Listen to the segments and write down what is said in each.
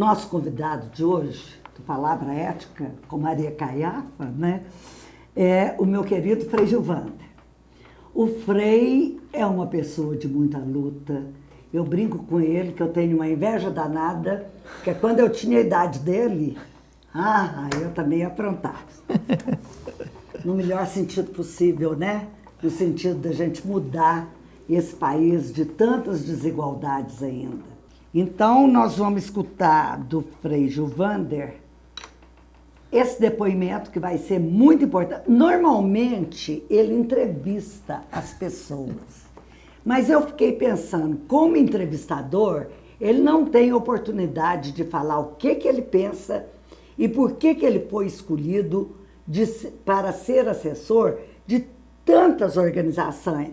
nosso convidado de hoje, do Palavra Ética, com Maria Caiafa, né, é o meu querido Frei Gilvander. O Frei é uma pessoa de muita luta. Eu brinco com ele que eu tenho uma inveja danada, porque quando eu tinha a idade dele, eu também aprontava. No melhor sentido possível, né? No sentido da gente mudar esse país de tantas desigualdades ainda. Então, nós vamos escutar do Frei Gilvander esse depoimento que vai ser muito importante. Normalmente, ele entrevista as pessoas. Mas eu fiquei pensando, como entrevistador, ele não tem oportunidade de falar o que ele pensa e por que ele foi escolhido para ser assessor de tantas organizações.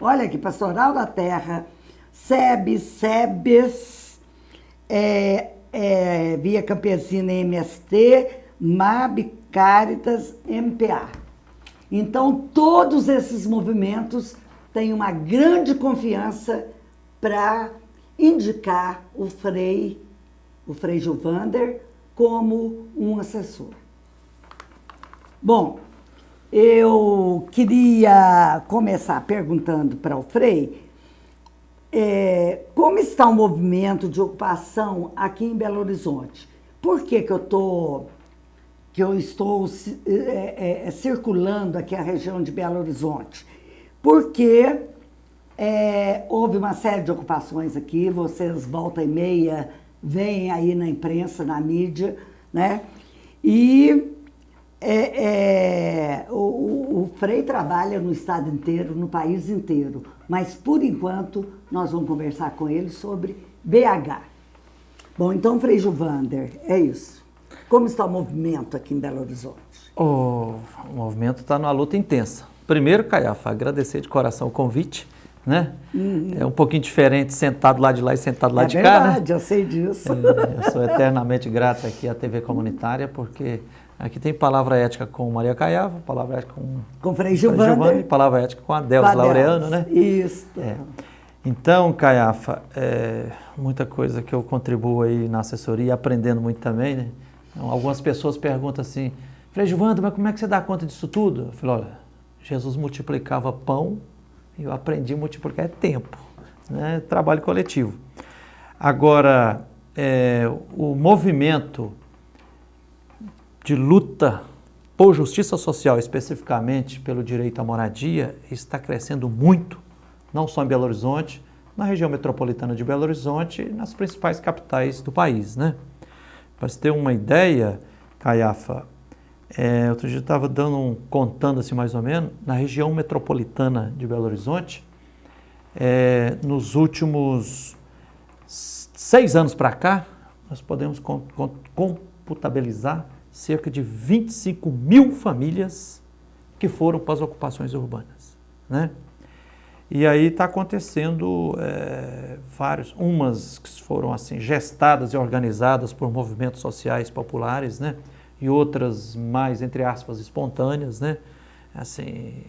Olha aqui, Pastoral da Terra, SEBS, Via Campesina MST, MAB, Caritas, MPA. Então, todos esses movimentos têm uma grande confiança para indicar o Frei Gilvander como um assessor. Bom, eu queria começar perguntando para o Frei como está o movimento de ocupação aqui em Belo Horizonte. Por que eu estou circulando aqui a região de Belo Horizonte? Porque houve uma série de ocupações aqui, vocês volta e meia veem aí na imprensa, na mídia, né? E o Frei trabalha no estado inteiro, no país inteiro, mas por enquanto nós vamos conversar com ele sobre BH. Bom, então, Frei Gilvander, é isso. Como está o movimento aqui em Belo Horizonte? O movimento está numa luta intensa. Primeiro, Caiafa, agradecer de coração o convite, né? É um pouquinho diferente sentado lá de lá e sentado lá de cá, né? É verdade, eu sei disso. Eu sou eternamente grato aqui à TV Comunitária, porque aqui tem Palavra Ética com Maria Caiafa, Palavra Ética com Frei Gilvander e Palavra Ética com Adelso Laureano, né? Isso. Então, Caiafa, muita coisa que eu contribuo aí na assessoria, aprendendo muito também, né? Então, algumas pessoas perguntam assim, Frei Gilvander, mas como é que você dá conta disso tudo? Eu falei, olha, Jesus multiplicava pão e eu aprendi a multiplicar tempo, né? Trabalho coletivo. Agora, o movimento de luta por justiça social, especificamente pelo direito à moradia, está crescendo muito, não só em Belo Horizonte, na região metropolitana de Belo Horizonte e nas principais capitais do país, né? Para você ter uma ideia, Caiafa, outro dia eu estava contando assim mais ou menos, na região metropolitana de Belo Horizonte, nos últimos 6 anos para cá, nós podemos computabilizar cerca de 25 mil famílias que foram para as ocupações urbanas, né? E aí está acontecendo umas que foram assim gestadas e organizadas por movimentos sociais populares, né? E outras mais, entre aspas, espontâneas, né? Assim,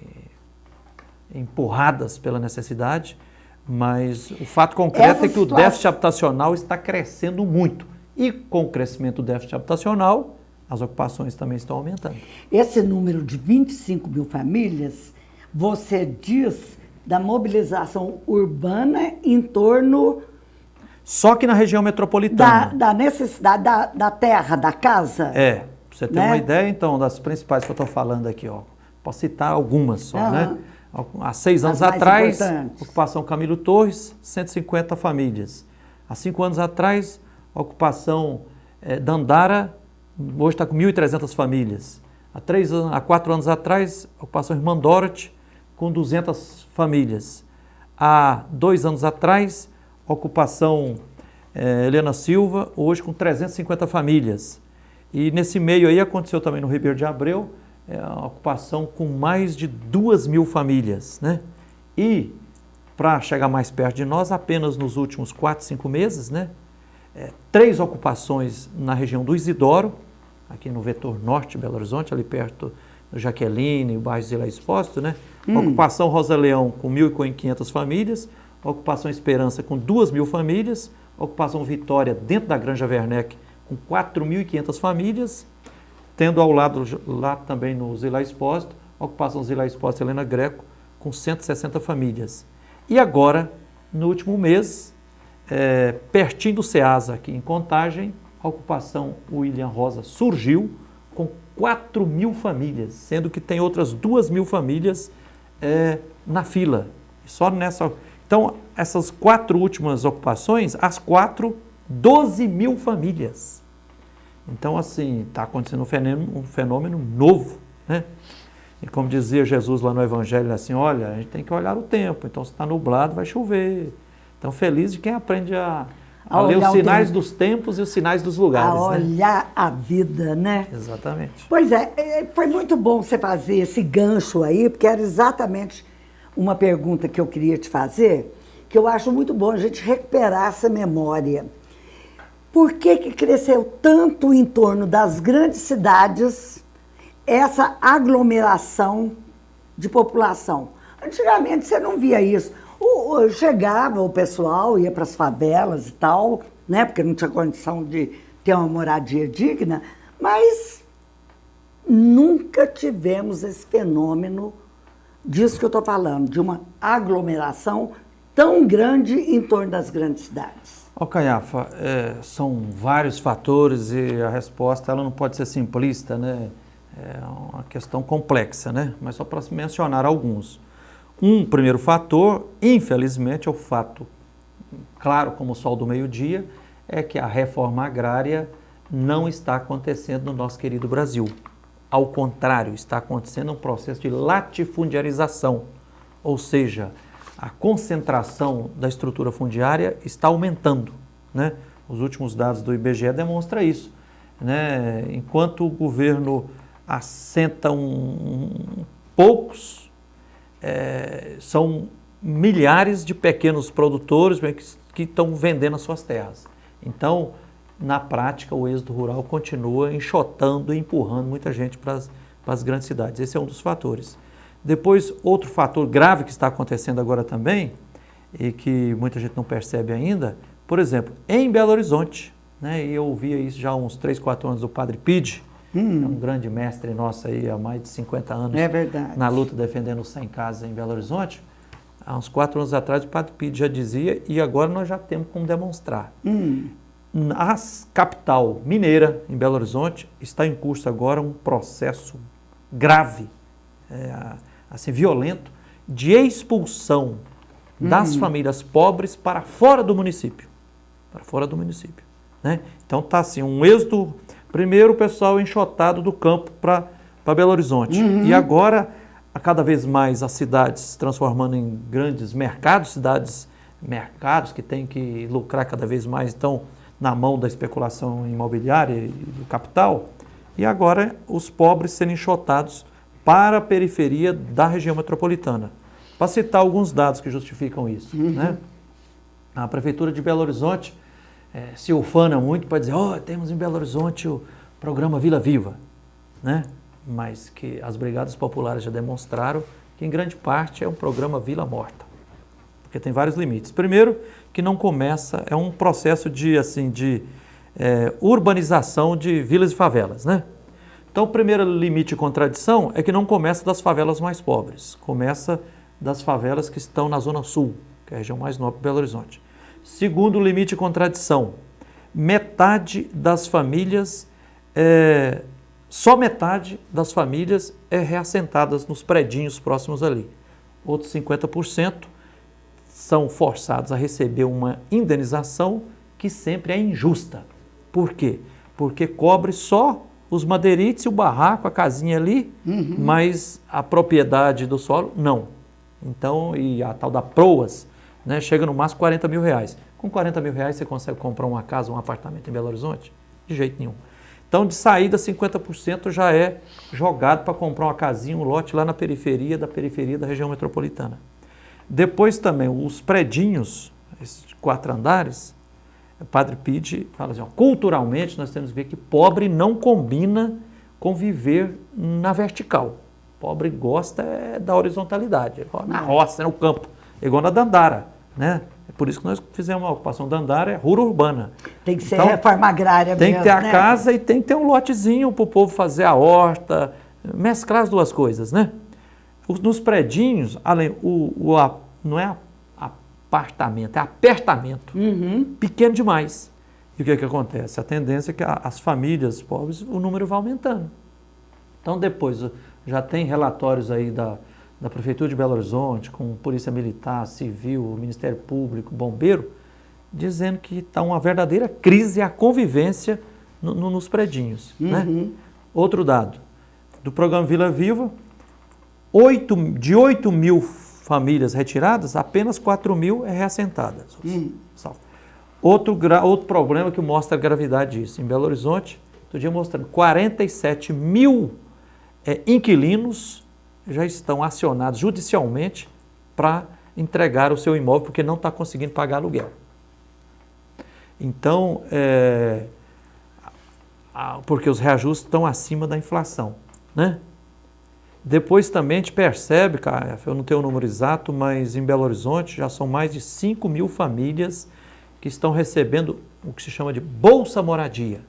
empurradas pela necessidade, mas o fato concreto é que o déficit habitacional está crescendo muito. E com o crescimento do déficit habitacional, as ocupações também estão aumentando. Esse número de 25 mil famílias, você diz da mobilização urbana em torno... Só que na região metropolitana. Da necessidade da terra, da casa? Pra você ter uma ideia, então, das principais que eu estou falando aqui, ó. Posso citar algumas só, né? Há 6 anos atrás, ocupação Camilo Torres, 150 famílias. Há 5 anos atrás, ocupação Dandara, hoje está com 1.300 famílias. Há 4 anos atrás, ocupação Irmã Dorothy, com 200 famílias. Há 2 anos atrás, ocupação Helena Silva, hoje com 350 famílias. E nesse meio aí aconteceu também no Ribeiro de Abreu, a ocupação com mais de 2.000 famílias, né? E, para chegar mais perto de nós, apenas nos últimos 4, 5 meses, né? 3 ocupações na região do Isidoro, aqui no vetor norte de Belo Horizonte, ali perto do Jaqueline, o bairro Zila Expósito, né? Ocupação Rosa Leão com 1.500 famílias, ocupação Esperança com 2.000 famílias, Ocupação Vitória, dentro da Granja Werneck, com 4.500 famílias, tendo ao lado lá também no Zila Expósito, Ocupação Zila Expósito Helena Greco, com 160 famílias. E agora, no último mês, pertinho do Ceasa, aqui em Contagem, a Ocupação William Rosa surgiu com 4.000 famílias, sendo que tem outras 2.000 famílias na fila. Só nessa... Então, essas 4 últimas ocupações, as 4, 12.000 famílias. Então, assim, está acontecendo um fenômeno novo, né? E como dizia Jesus lá no Evangelho, assim, olha, a gente tem que olhar o tempo, então se está nublado vai chover. Então, feliz de quem aprende a ler os sinais dos tempos e os sinais dos lugares. A olhar a vida, né? Exatamente. Pois é, foi muito bom você fazer esse gancho aí, porque era exatamente uma pergunta que eu queria te fazer, que eu acho muito bom a gente recuperar essa memória. Por que cresceu tanto em torno das grandes cidades essa aglomeração de população? Antigamente você não via isso. Chegava o pessoal, ia para as favelas e tal, né, porque não tinha condição de ter uma moradia digna, mas nunca tivemos esse fenômeno disso que eu estou falando, de uma aglomeração tão grande em torno das grandes cidades. Caiafa, são vários fatores e a resposta ela não pode ser simplista, né? É uma questão complexa, né? Mas só para mencionar alguns. Um primeiro fator, infelizmente, é o fato, claro como o sol do meio-dia, é que a reforma agrária não está acontecendo no nosso querido Brasil. Ao contrário, está acontecendo um processo de latifundiarização, ou seja, a concentração da estrutura fundiária está aumentando, né? Os últimos dados do IBGE demonstram isso, né? Enquanto o governo assenta poucos, são milhares de pequenos produtores que estão vendendo as suas terras. Então, na prática, o êxodo rural continua enxotando e empurrando muita gente para as grandes cidades. Esse é um dos fatores. Depois, outro fator grave que está acontecendo agora também, e que muita gente não percebe ainda, por exemplo, em Belo Horizonte, né, e eu ouvia isso já há uns 3, 4 anos do Padre Pide, é um grande mestre nosso aí há mais de 50 anos, na luta defendendo os 100 casas em Belo Horizonte. Há uns 4 anos atrás o Padre Pide já dizia, e agora nós já temos como demonstrar. A capital mineira, em Belo Horizonte, está em curso agora um processo grave, assim, violento, de expulsão das famílias pobres para fora do município. Para fora do município, né? Então está assim, um êxodo, primeiro o pessoal enxotado do campo para Belo Horizonte. E agora, cada vez mais as cidades se transformando em grandes mercados, mercados que têm que lucrar cada vez mais, estão na mão da especulação imobiliária e do capital, e agora os pobres sendo enxotados para a periferia da região metropolitana. Para citar alguns dados que justificam isso, né? A Prefeitura de Belo Horizonte se ufana muito para dizer, temos em Belo Horizonte o programa Vila Viva, né? Mas que as brigadas populares já demonstraram que em grande parte é um programa Vila Morta, porque tem vários limites. Primeiro, que não começa, é um processo de urbanização de vilas e favelas, né? Então, o primeiro limite e contradição é que não começa das favelas mais pobres, começa das favelas que estão na Zona Sul, que é a região mais nobre de Belo Horizonte. Segundo limite e contradição, metade das famílias, só metade das famílias é reassentadas nos predinhos próximos ali. Outros 50% são forçados a receber uma indenização que sempre é injusta. Por quê? Porque cobre só os madeirites, o barraco, a casinha ali, mas a propriedade do solo, não. Então, e a tal da proas, né, chega no máximo 40 mil reais. Com 40 mil reais você consegue comprar uma casa, um apartamento em Belo Horizonte? De jeito nenhum. Então, de saída, 50% já é jogado para comprar uma casinha, um lote lá na periferia da região metropolitana. Depois também, os predinhos, esses 4 andares, o Padre Pide fala assim, culturalmente nós temos que ver que pobre não combina com viver na vertical. Pobre gosta da horizontalidade, igual na roça, no campo, igual na Dandara, né? Por isso que nós fizemos uma ocupação Dandara, rura urbana. Tem que ser reforma agrária mesmo, tem que ter a né? casa e tem que ter um lotezinho para o povo fazer a horta, mesclar as duas coisas, né? Nos predinhos, não é apartamento, é apertamento. Pequeno demais. E o que acontece? A tendência é que as famílias pobres, o número vai aumentando. Então depois, já tem relatórios aí da Prefeitura de Belo Horizonte, com Polícia Militar, Civil, Ministério Público, Bombeiro, dizendo que está uma verdadeira crise a convivência nos predinhos. Né? Outro dado, do programa Vila Viva, de 8 mil famílias retiradas, apenas 4 mil é reassentadas. Outro problema que mostra a gravidade disso, em Belo Horizonte, outro dia mostrando 47 mil inquilinos já estão acionados judicialmente para entregar o seu imóvel porque não está conseguindo pagar aluguel. Então, porque os reajustes estão acima da inflação, né? Depois também a gente percebe, cara, eu não tenho o número exato, mas em Belo Horizonte já são mais de 5 mil famílias que estão recebendo o que se chama de Bolsa Moradia.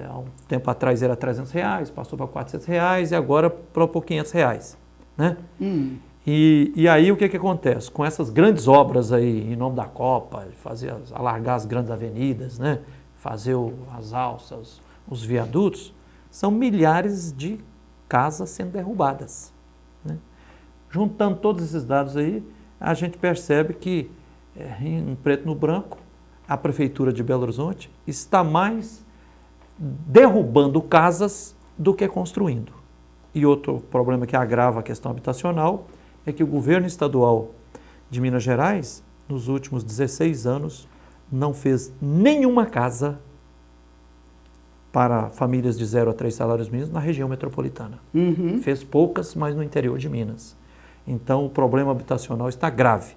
Há um tempo atrás era R$300, passou para R$400 e agora para R$500, né? E aí o que acontece? Com essas grandes obras aí, em nome da Copa, alargar as grandes avenidas, né? Fazer as alças, os viadutos, são milhares de casas sendo derrubadas, né? Juntando todos esses dados aí, a gente percebe que, em preto no branco, a Prefeitura de Belo Horizonte está mais derrubando casas do que construindo. E outro problema que agrava a questão habitacional é que o governo estadual de Minas Gerais, nos últimos 16 anos, não fez nenhuma casa para famílias de 0 a 3 salários mínimos na região metropolitana. Fez poucas, mas no interior de Minas. Então, o problema habitacional está grave.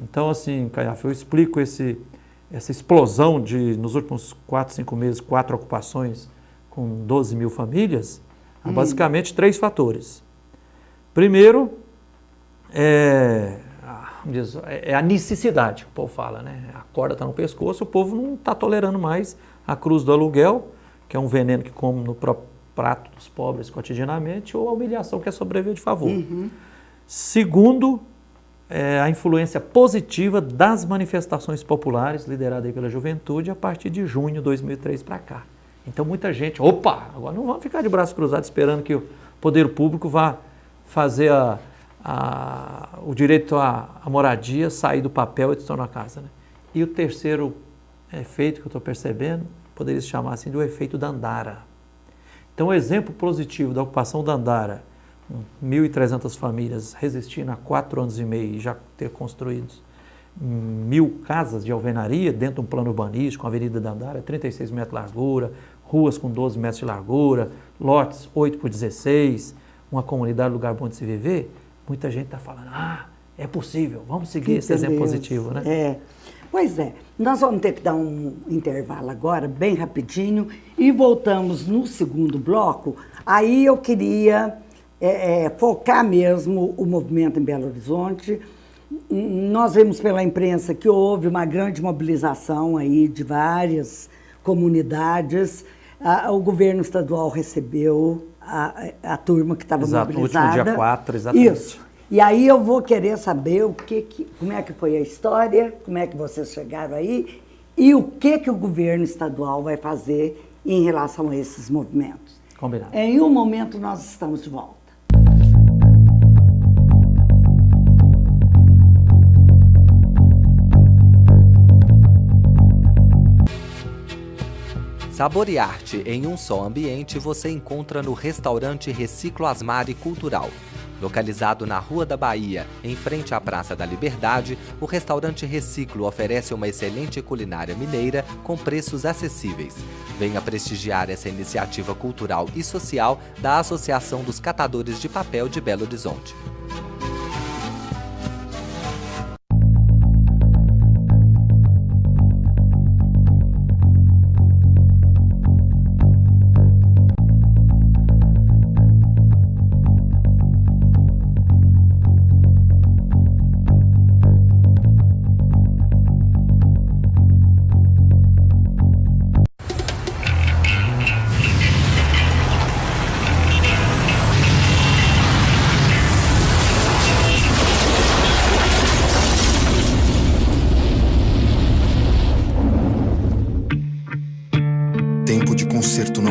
Então, assim, Caiafa, eu explico essa explosão nos últimos 4, 5 meses, 4 ocupações com 12 mil famílias, há basicamente 3 fatores. Primeiro, é a necessidade, que o povo fala, né? A corda está no pescoço, o povo não está tolerando mais a cruz do aluguel, que é um veneno que come no próprio prato dos pobres cotidianamente, ou a humilhação que é sobreviver de favor. Segundo, a influência positiva das manifestações populares, lideradas aí pela juventude, a partir de junho de 2003 para cá. Então muita gente, agora não vamos ficar de braços cruzados esperando que o poder público vá fazer o direito à moradia sair do papel e se tornar casa, né? E o terceiro efeito que eu estou percebendo, poderia se chamar assim, do efeito Dandara. Então o exemplo positivo da ocupação Dandara, 1.300 famílias resistindo há 4 anos e meio e já ter construído 1.000 casas de alvenaria dentro de um plano urbanístico, com a Avenida Dandara, 36 metros de largura, ruas com 12 metros de largura, lotes 8 por 16, uma comunidade, lugar bom de se viver, muita gente está falando, é possível, vamos seguir esse exemplo positivo, né? Pois é, nós vamos ter que dar um intervalo agora, bem rapidinho, e voltamos no segundo bloco. Aí eu queria focar mesmo o movimento em Belo Horizonte. Nós vimos pela imprensa que houve uma grande mobilização aí de várias comunidades. O governo estadual recebeu a turma que estava mobilizada. No último dia 4, exatamente. Isso. E aí eu vou querer saber como é que foi a história, como é que vocês chegaram aí e o que o governo estadual vai fazer em relação a esses movimentos. Combinado. Em um momento nós estamos de volta. Saborear-te em um só ambiente você encontra no restaurante Reciclo Asmari Cultural. Localizado na Rua da Bahia, em frente à Praça da Liberdade, o restaurante Reciclo oferece uma excelente culinária mineira com preços acessíveis. Venha prestigiar essa iniciativa cultural e social da Associação dos Catadores de Papel de Belo Horizonte.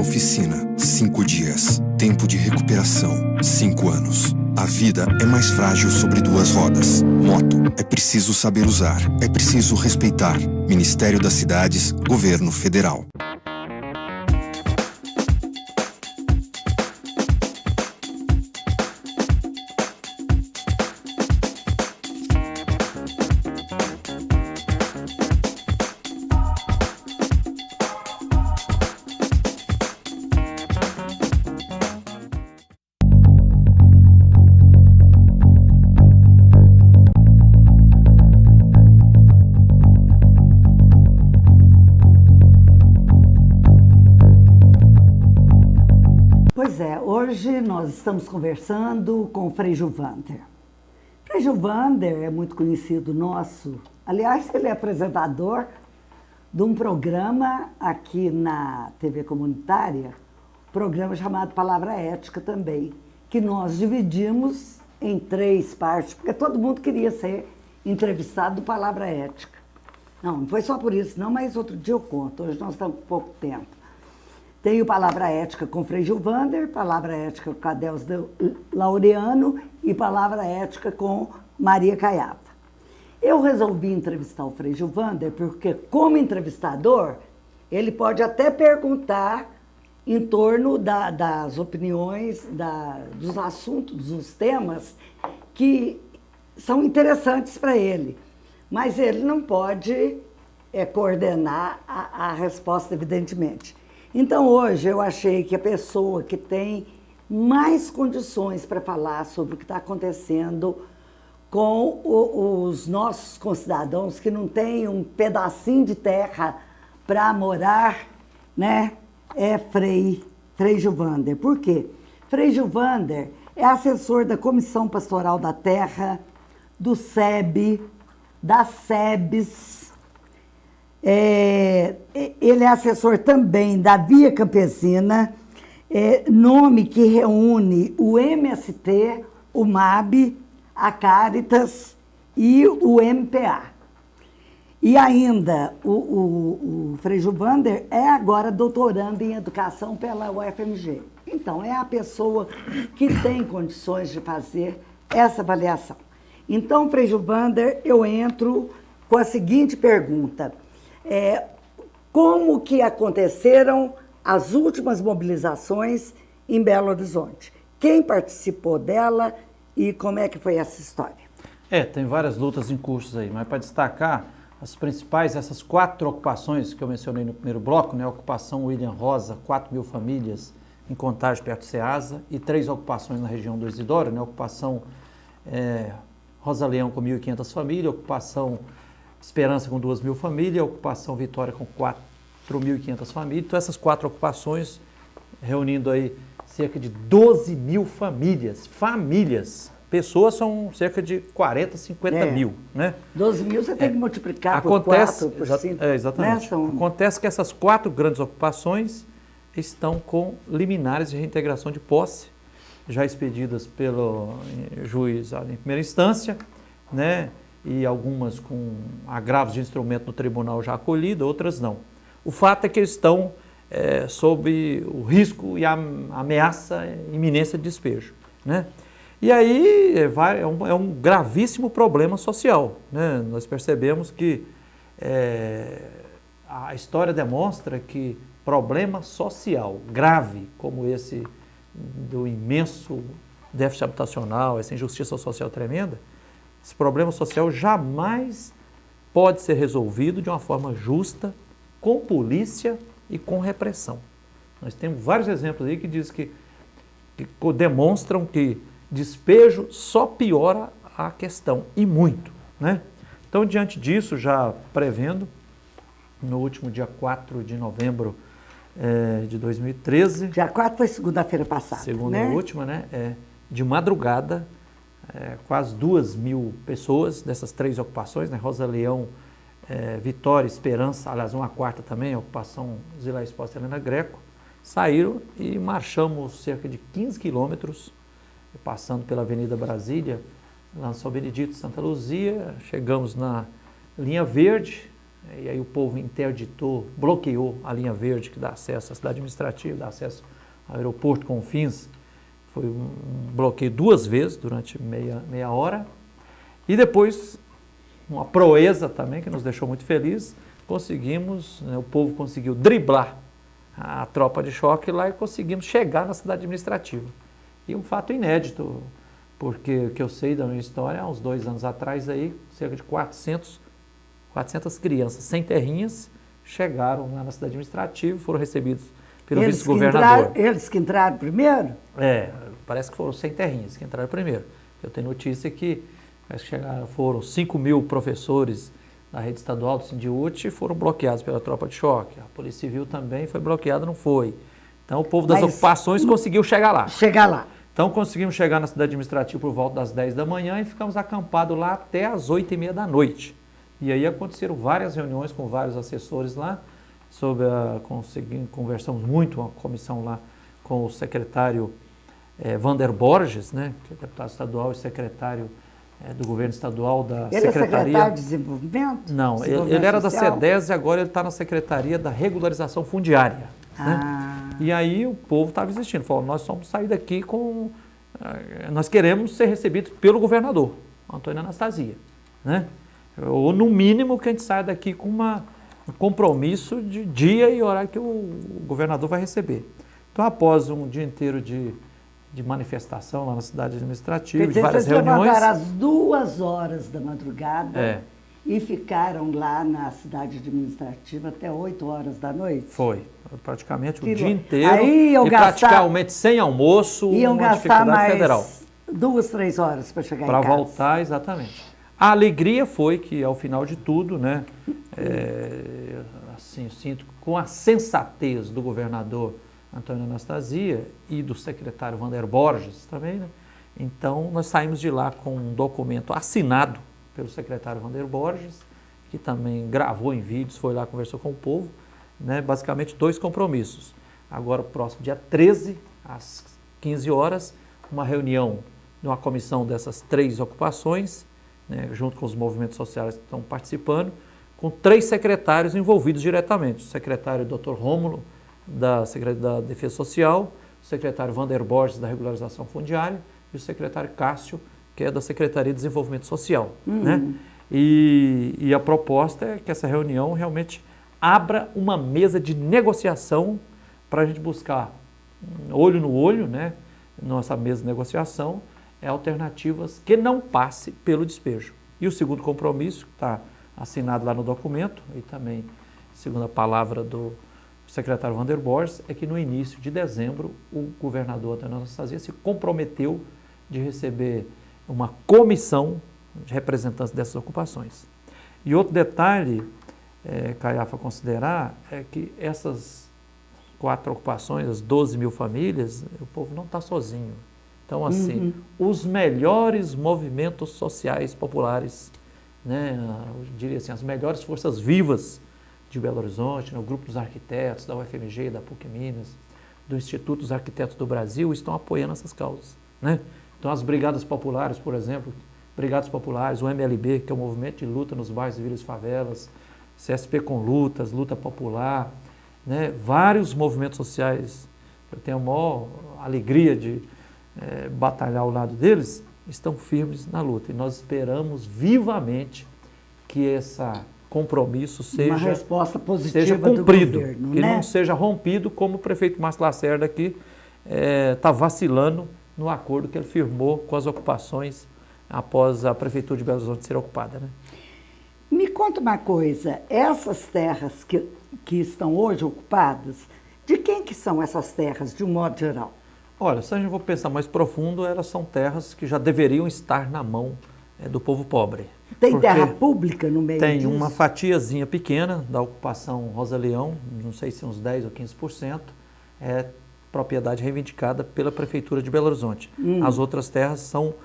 oficina, 5 dias. Tempo de recuperação, 5 anos. A vida é mais frágil sobre 2 rodas. Moto, é preciso saber usar, é preciso respeitar. Ministério das Cidades, Governo Federal. Hoje nós estamos conversando com o Frei Gilvander. Frei Gilvander é muito conhecido nosso. Aliás, ele é apresentador de um programa aqui na TV comunitária, programa chamado Palavra Ética também, que nós dividimos em 3 partes, porque todo mundo queria ser entrevistado do Palavra Ética. Não foi só por isso, não, mas outro dia eu conto. Hoje nós estamos com pouco tempo. Tem o Palavra Ética com Frei Gilvander, Palavra Ética com Adeus Laureano e Palavra Ética com Maria Caiafa. Eu resolvi entrevistar o Frei Gilvander porque, como entrevistador, ele pode até perguntar em torno das opiniões, dos assuntos, dos temas que são interessantes para ele. Mas ele não pode coordenar a resposta, evidentemente. Então, hoje, eu achei que a pessoa que tem mais condições para falar sobre o que está acontecendo com os nossos concidadãos que não têm um pedacinho de terra para morar, né, é Frei Gilvander. Por quê? Frei Gilvander é assessor da Comissão Pastoral da Terra, do SEB, da SEBS. Ele é assessor também da Via Campesina, nome que reúne o MST, o MAB, a Caritas e o MPA. E ainda, o Frei Gilvander é agora doutorando em educação pela UFMG. Então, é a pessoa que tem condições de fazer essa avaliação. Então, Frei Gilvander, eu entro com a seguinte pergunta. Como que aconteceram as últimas mobilizações em Belo Horizonte? Quem participou dela e como é que foi essa história? Tem várias lutas em curso aí, mas para destacar as principais, essas 4 ocupações que eu mencionei no primeiro bloco, né? A ocupação William Rosa, 4.000 famílias em Contagem, perto de Ceasa, e 3 ocupações na região do Isidoro, né? A ocupação Rosa Leão com 1.500 famílias, a ocupação Esperança com 2.000 famílias, a ocupação Vitória com 4.500 famílias. Então, essas 4 ocupações, reunindo aí cerca de 12.000 famílias. Pessoas são cerca de 40, 50 mil, né? 12 mil você tem que multiplicar por 4, por 5. Exatamente. Né? Acontece que essas 4 grandes ocupações estão com liminares de reintegração de posse, já expedidas pelo juiz em primeira instância, né? E algumas com agravos de instrumento no tribunal já acolhido, outras não. O fato é que estão sob o risco e a ameaça, iminência de despejo, né? E aí é um gravíssimo problema social, né? Nós percebemos que a história demonstra que problema social grave como esse do imenso déficit habitacional, essa injustiça social tremenda, esse problema social jamais pode ser resolvido de uma forma justa, com polícia e com repressão. Nós temos vários exemplos aí que dizem que demonstram que despejo só piora a questão, e muito, né? Então, diante disso, já prevendo, no último dia 4 de novembro de 2013... Dia 4 foi segunda-feira passada, segunda e última, né? De madrugada, quase 2.000 pessoas dessas 3 ocupações, né? Rosa Leão, Vitória, Esperança, aliás, uma quarta também, a ocupação Zila Exposta Helena Greco, saíram e marchamos cerca de 15 quilômetros, passando pela Avenida Brasília, lá no São Benedito, Santa Luzia, chegamos na linha verde, e aí o povo interditou, bloqueou a linha verde que dá acesso à cidade administrativa, dá acesso ao aeroporto Confins. Foi um bloqueio 2 vezes durante meia hora. E depois, uma proeza também que nos deixou muito felizes, conseguimos, né, o povo conseguiu driblar a tropa de choque lá e conseguimos chegar na cidade administrativa. E um fato inédito, porque o que eu sei da minha história, há uns 2 anos atrás, aí, cerca de 400 crianças sem terrinhas chegaram lá na cidade administrativa, foram recebidos pelo vice-governador. Eles que entraram primeiro? Parece que foram sem terrinhas que entraram primeiro. Eu tenho notícia que parece que foram 5.000 professores da rede estadual do Sindiúti e foram bloqueados pela tropa de choque. A Polícia Civil também foi bloqueada, não foi. Então o povo das ocupações conseguiu chegar lá. Então conseguimos chegar na cidade administrativa por volta das 10 da manhã e ficamos acampados lá até as 8h30 da noite. E aí aconteceram várias reuniões com vários assessores lá, conversamos muito, uma comissão lá com o secretário Vander Borges, né, que é deputado estadual e secretário do governo estadual da Secretaria... Ele é secretário de Desenvolvimento? Não, ele era da SEDES e agora ele está na Secretaria da Regularização Fundiária. Né? E aí o povo estava existindo, falou, nós vamos sair daqui nós queremos ser recebidos pelo governador, Antônio Anastasia, né? Ou no mínimo que a gente saia daqui com um compromisso de dia e horário que o governador vai receber. Então após um dia inteiro de manifestação lá na cidade administrativa, de várias reuniões... Vocês levantaram às 2h da madrugada e ficaram lá na cidade administrativa até 8h da noite? Foi, praticamente o dia inteiro, e praticamente sem almoço, iam uma gastar dificuldade mais federal. 2, 3 horas para chegar em casa. Para voltar, exatamente. A alegria foi que, ao final de tudo, né, assim, eu sinto com a sensatez do governador Antônio Anastasia e do secretário Vander Borges também, né? Então nós saímos de lá com um documento assinado pelo secretário Vander Borges, que também gravou em vídeos, foi lá, conversou com o povo, né? Basicamente 2 compromissos. Agora, próximo dia 13, às 15 horas, uma reunião de uma comissão dessas 3 ocupações, né, junto com os movimentos sociais que estão participando, com 3 secretários envolvidos diretamente. O secretário Dr. Rômulo, da Secretaria da Defesa Social, o secretário Vander Borges, da Regularização Fundiária, e o secretário Cássio, que é da Secretaria de Desenvolvimento Social. Né? E a proposta é que essa reunião realmente abra uma mesa de negociação para a gente buscar, olho no olho, né, nossa mesa de negociação, alternativas que não passe pelo despejo. E o segundo compromisso, que está assinado lá no documento, e também, segundo a palavra do secretário Vander Borges, é que no início de dezembro o governador Antônio Anastasia se comprometeu de receber uma comissão de representantes dessas ocupações. E outro detalhe, Caiafa, a considerar, é que essas 4 ocupações, as 12.000 famílias, o povo não está sozinho. Então, assim, os melhores movimentos sociais populares, né, eu diria assim, as melhores forças vivas de Belo Horizonte, né, o grupo dos arquitetos da UFMG, da PUC Minas, do Instituto dos Arquitetos do Brasil, estão apoiando essas causas. Né? Então, as brigadas populares, por exemplo, brigadas populares, o MLB, que é o movimento de luta nos bairros, vilas e favelas, CSP com lutas, luta popular, né, vários movimentos sociais, eu tenho a maior alegria de batalhar ao lado deles, estão firmes na luta. E nós esperamos vivamente que esse compromisso seja, uma resposta positiva cumprido, do governo, que né? não seja rompido, como o prefeito Márcio Lacerda aqui está vacilando no acordo que ele firmou com as ocupações após a Prefeitura de Belo Horizonte ser ocupada. Né? Me conta uma coisa, essas terras que estão hoje ocupadas, de quem que são essas terras, de um modo geral? Olha, se a gente for pensar mais profundo, elas são terras que já deveriam estar na mão do povo pobre. Tem terra pública no meio disso? Tem uma fatiazinha pequena da ocupação Rosa Leão, não sei se uns 10% ou 15%, é propriedade reivindicada pela Prefeitura de Belo Horizonte. As outras terras são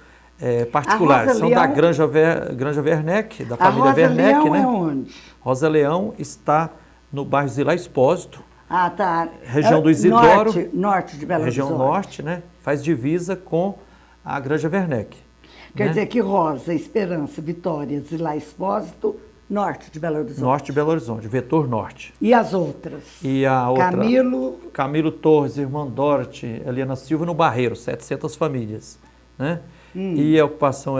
particulares, são da Granja Werneck, da família Werneck. A Rosa Leão né? é onde? Rosa Leão está no bairro Zilá Expósito, Ah, tá. região do Isidoro, norte de Belo Horizonte. região norte, né? Faz divisa com a Granja Werneck. Quer dizer que Rosa, Esperança, Vitória, Zilá Expósito Norte de Belo Horizonte. Norte de Belo Horizonte, vetor norte. E as outras? E a outra... Camilo Torres, Irmã Dorothy, Eliana Silva no Barreiro, 700 famílias. Né? E a ocupação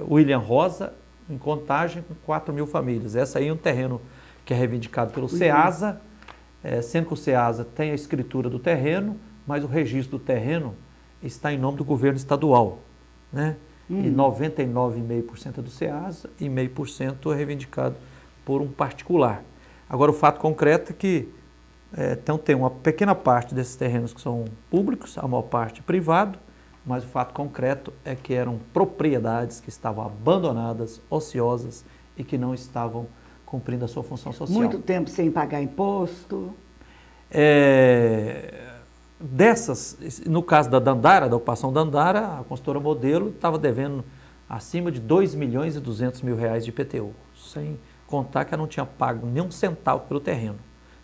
William Rosa, em Contagem, com 4.000 famílias. Essa aí é um terreno que é reivindicado pelo SEASA, sendo que o SEASA tem a escritura do terreno, mas o registro do terreno está em nome do governo estadual. Né? E 99,5% é do SEASA e 0,5% é reivindicado por um particular. Agora, o fato concreto é que então, tem uma pequena parte desses terrenos que são públicos, a maior parte privado, mas o fato concreto é que eram propriedades que estavam abandonadas, ociosas e que não estavam cumprindo a sua função social. Muito tempo sem pagar imposto. Dessas, no caso da Dandara, da ocupação Dandara, a consultora Modelo estava devendo acima de R$2.200.000 de IPTU, sem contar que ela não tinha pago nem um centavo pelo terreno.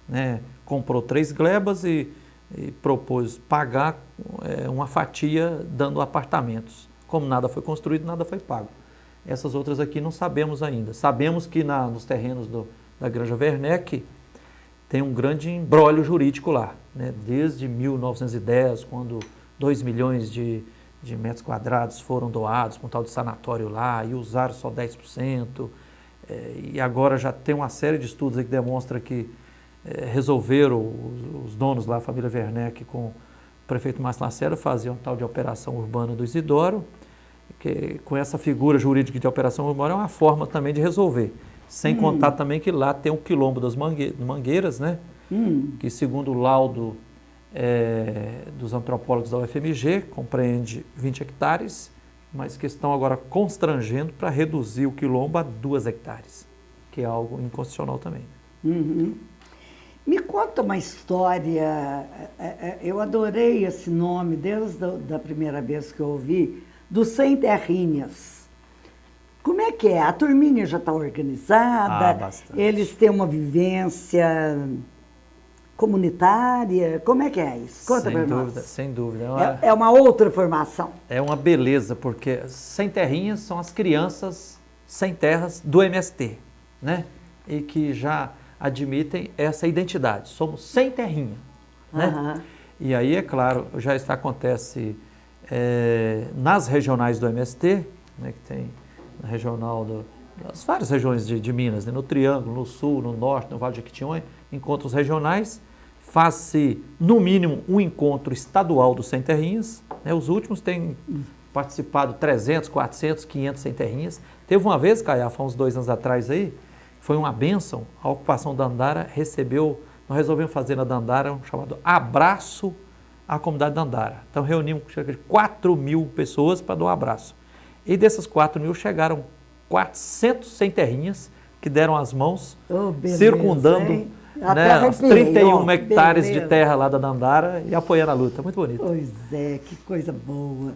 Né? Comprou 3 glebas e propôs pagar uma fatia dando apartamentos. Como nada foi construído, nada foi pago. Essas outras aqui não sabemos ainda. Sabemos que nos terrenos da Granja Werneck tem um grande imbróglio jurídico lá, né? Desde 1910, quando 2 milhões de metros quadrados foram doados para um tal de sanatório lá e usaram só 10%. E agora já tem uma série de estudos aí que demonstra que resolveram os donos lá, a família Werneck, com o prefeito Márcio Lacerda, faziam um tal de operação urbana do Isidoro, que com essa figura jurídica de operação urbana é uma forma também de resolver. Sem contar também que lá tem o quilombo das Mangueiras, né? Que segundo o laudo dos antropólogos da UFMG, compreende 20 hectares, mas que estão agora constrangendo para reduzir o quilombo a 2 hectares, que é algo inconstitucional também. Me conta uma história, eu adorei esse nome desde a primeira vez que eu ouvi, dos Sem Terrinhas. Como é que é? A turminha já está organizada? Bastante. Eles têm uma vivência comunitária? Como é que é isso? Conta para nós. Sem dúvida. É uma outra formação. É uma beleza, porque Sem Terrinhas são as crianças sem terras do MST, né? E que já admitem essa identidade. Somos sem terrinha. Né? E aí, é claro, já acontece nas regionais do MST, né, que tem na regional das várias regiões de Minas, né, no Triângulo, no Sul, no Norte, no Vale de Jequitinhonha, encontros regionais, faz-se, no mínimo, um encontro estadual dos sem terrinhas. Né, os últimos têm participado 300, 400, 500 sem terrinhas. Teve uma vez, Caiafa, uns 2 anos atrás aí, foi uma bênção, a ocupação Dandara recebeu, nós resolvemos fazer na Dandara um chamado Abraço à Comunidade Dandara. Então reunimos cerca de 4.000 pessoas para dar um abraço. E dessas 4.000 chegaram 400 sem terrinhas que deram as mãos, beleza, circundando os 31 hectares de terra lá da Dandara e apoiando a luta. Muito bonito. Pois é, que coisa boa.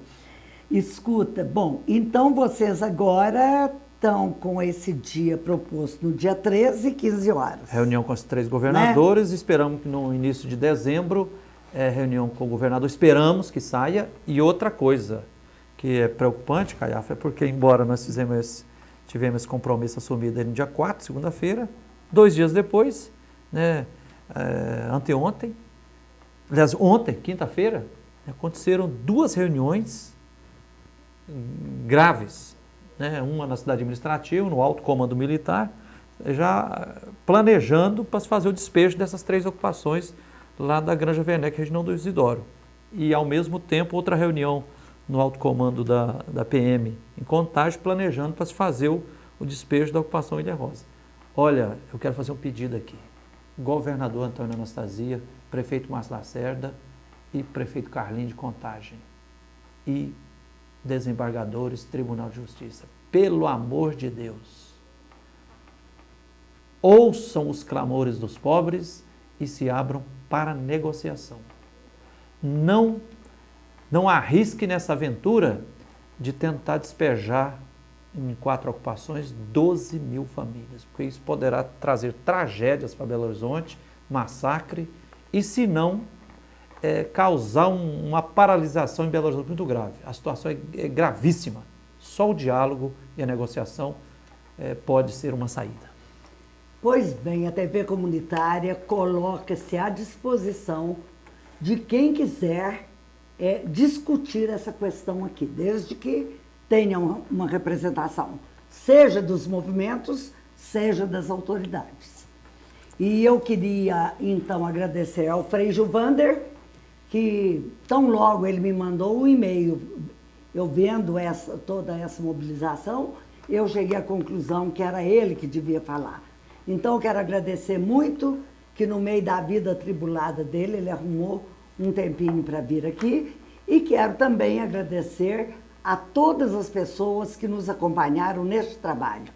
Escuta, bom, então vocês agora estão com esse dia proposto no dia 13, 15 horas. Reunião com os 3 governadores, né? Esperamos que no início de dezembro, reunião com o governador, esperamos que saia. E outra coisa que é preocupante, Caiafa, é porque embora nós tivemos esse compromisso assumido no dia 4, segunda-feira, 2 dias depois, né, anteontem, aliás, ontem, quinta-feira, aconteceram 2 reuniões graves, né, uma na cidade administrativa, no alto comando militar, já planejando para se fazer o despejo dessas 3 ocupações lá da Granja Werneck, região do Isidoro. E, ao mesmo tempo, outra reunião no alto comando da PM em Contagem, planejando para se fazer o despejo da ocupação Ilha Rosa. Olha, eu quero fazer um pedido aqui. Governador Antônio Anastasia, prefeito Márcio Lacerda e prefeito Carlinho de Contagem. E desembargadores, Tribunal de Justiça. Pelo amor de Deus, ouçam os clamores dos pobres e se abram para negociação. Não arrisque nessa aventura de tentar despejar em 4 ocupações 12.000 famílias, porque isso poderá trazer tragédias para Belo Horizonte, massacre, e se não, causar uma paralisação em Belo Horizonte muito grave. A situação é gravíssima. Só o diálogo e a negociação pode ser uma saída. Pois bem, a TV comunitária coloca-se à disposição de quem quiser discutir essa questão aqui, desde que tenha uma representação, seja dos movimentos, seja das autoridades. E eu queria, então, agradecer ao Frei Gilvander, que tão logo ele me mandou um e-mail, eu vendo toda essa mobilização, eu cheguei à conclusão que era ele que devia falar. Então, eu quero agradecer muito que no meio da vida atribulada dele, ele arrumou um tempinho para vir aqui. E quero também agradecer a todas as pessoas que nos acompanharam neste trabalho.